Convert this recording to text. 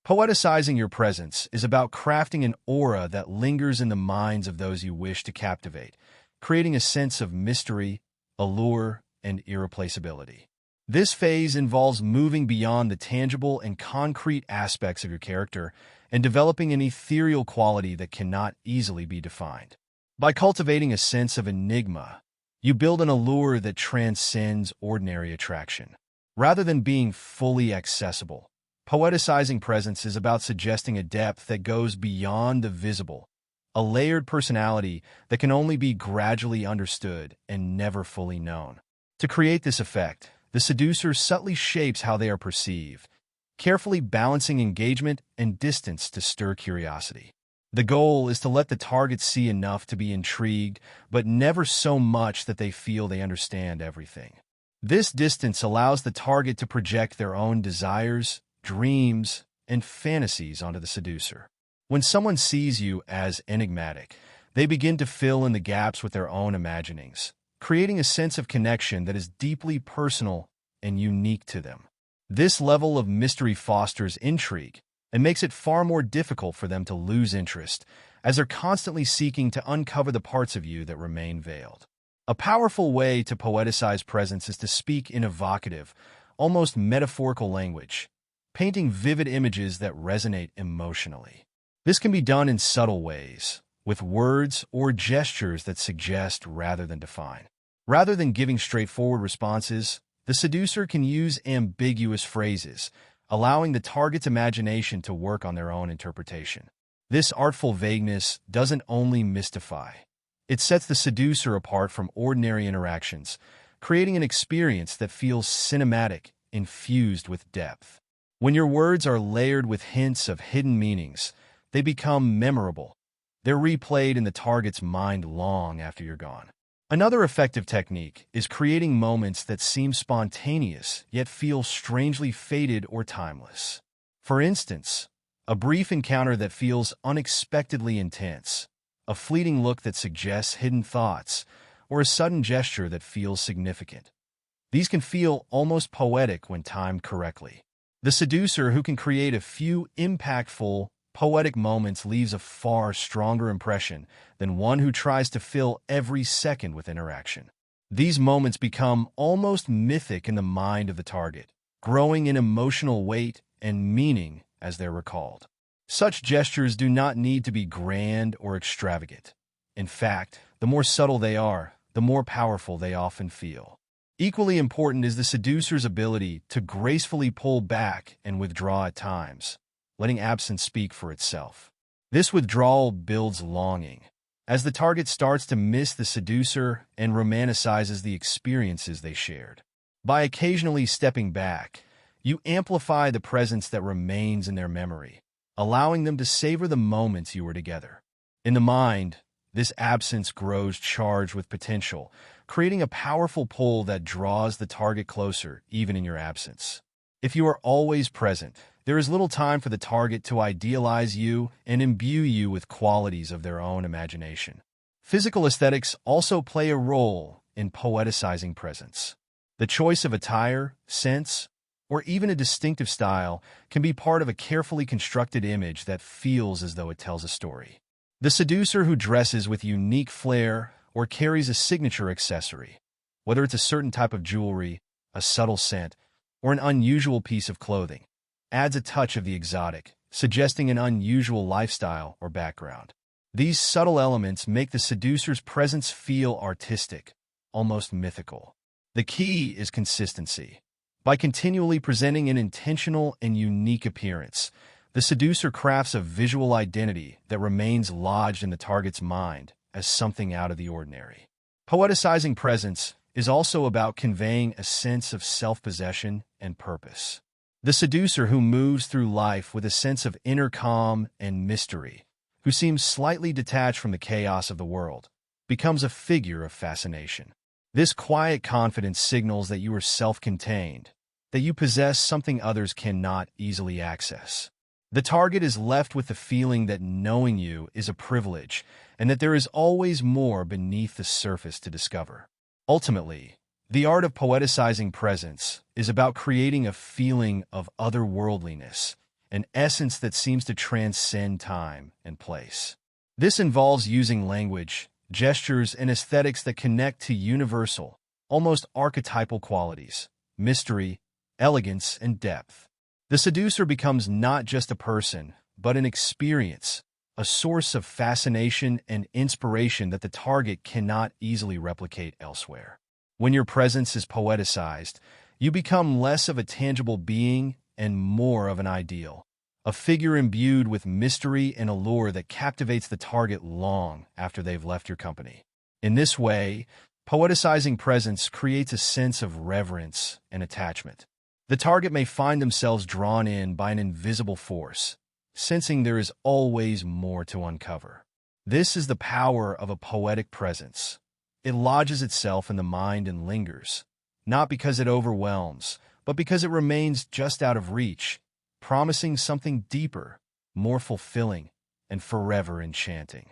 Poeticizing your presence is about crafting an aura that lingers in the minds of those you wish to captivate, creating a sense of mystery, allure, and irreplaceability. This phase involves moving beyond the tangible and concrete aspects of your character and developing an ethereal quality that cannot easily be defined. By cultivating a sense of enigma, you build an allure that transcends ordinary attraction. Rather than being fully accessible, poeticizing presence is about suggesting a depth that goes beyond the visible, a layered personality that can only be gradually understood and never fully known. To create this effect, the seducer subtly shapes how they are perceived, carefully balancing engagement and distance to stir curiosity. The goal is to let the target see enough to be intrigued, but never so much that they feel they understand everything. This distance allows the target to project their own desires, dreams, and fantasies onto the seducer. When someone sees you as enigmatic, they begin to fill in the gaps with their own imaginings, creating a sense of connection that is deeply personal and unique to them. This level of mystery fosters intrigue and makes it far more difficult for them to lose interest, as they're constantly seeking to uncover the parts of you that remain veiled. A powerful way to poeticize presence is to speak in evocative, almost metaphorical language, painting vivid images that resonate emotionally. This can be done in subtle ways, with words or gestures that suggest rather than define. Rather than giving straightforward responses, the seducer can use ambiguous phrases, allowing the target's imagination to work on their own interpretation. This artful vagueness doesn't only mystify. It sets the seducer apart from ordinary interactions, creating an experience that feels cinematic, infused with depth. When your words are layered with hints of hidden meanings, they become memorable. They're replayed in the target's mind long after you're gone. Another effective technique is creating moments that seem spontaneous yet feel strangely faded or timeless. For instance, a brief encounter that feels unexpectedly intense, a fleeting look that suggests hidden thoughts, or a sudden gesture that feels significant. These can feel almost poetic when timed correctly. The seducer who can create a few impactful, poetic moments leaves a far stronger impression than one who tries to fill every second with interaction. These moments become almost mythic in the mind of the target, growing in emotional weight and meaning as they're recalled. Such gestures do not need to be grand or extravagant. In fact, the more subtle they are, the more powerful they often feel. Equally important is the seducer's ability to gracefully pull back and withdraw at times, letting absence speak for itself. This withdrawal builds longing, as the target starts to miss the seducer and romanticizes the experiences they shared. By occasionally stepping back, you amplify the presence that remains in their memory, allowing them to savor the moments you were together. In the mind, this absence grows charged with potential, creating a powerful pull that draws the target closer even in your absence. If you are always present, there is little time for the target to idealize you and imbue you with qualities of their own imagination. Physical aesthetics also play a role in poeticizing presence. The choice of attire, scents, or even a distinctive style can be part of a carefully constructed image that feels as though it tells a story. The seducer who dresses with unique flair or carries a signature accessory, whether it's a certain type of jewelry, a subtle scent, or an unusual piece of clothing, adds a touch of the exotic, suggesting an unusual lifestyle or background. These subtle elements make the seducer's presence feel artistic, almost mythical. The key is consistency. By continually presenting an intentional and unique appearance, the seducer crafts a visual identity that remains lodged in the target's mind as something out of the ordinary. Poeticizing presence is also about conveying a sense of self-possession and purpose. The seducer who moves through life with a sense of inner calm and mystery, who seems slightly detached from the chaos of the world, becomes a figure of fascination. This quiet confidence signals that you are self-contained, that you possess something others cannot easily access. The target is left with the feeling that knowing you is a privilege and that there is always more beneath the surface to discover. Ultimately, the art of poeticizing presence is about creating a feeling of otherworldliness an essence that seems to transcend time and place. This involves using language, gestures, and aesthetics that connect to universal, almost archetypal qualities, mystery, elegance, and depth. The seducer becomes not just a person, but an experience, a source of fascination and inspiration that the target cannot easily replicate elsewhere. When your presence is poeticized, you become less of a tangible being and more of an ideal, a figure imbued with mystery and allure that captivates the target long after they've left your company. In this way, poeticizing presence creates a sense of reverence and attachment. The target may find themselves drawn in by an invisible force, sensing there is always more to uncover. This is the power of a poetic presence. It lodges itself in the mind and lingers, not because it overwhelms, but because it remains just out of reach, promising something deeper, more fulfilling, and forever enchanting.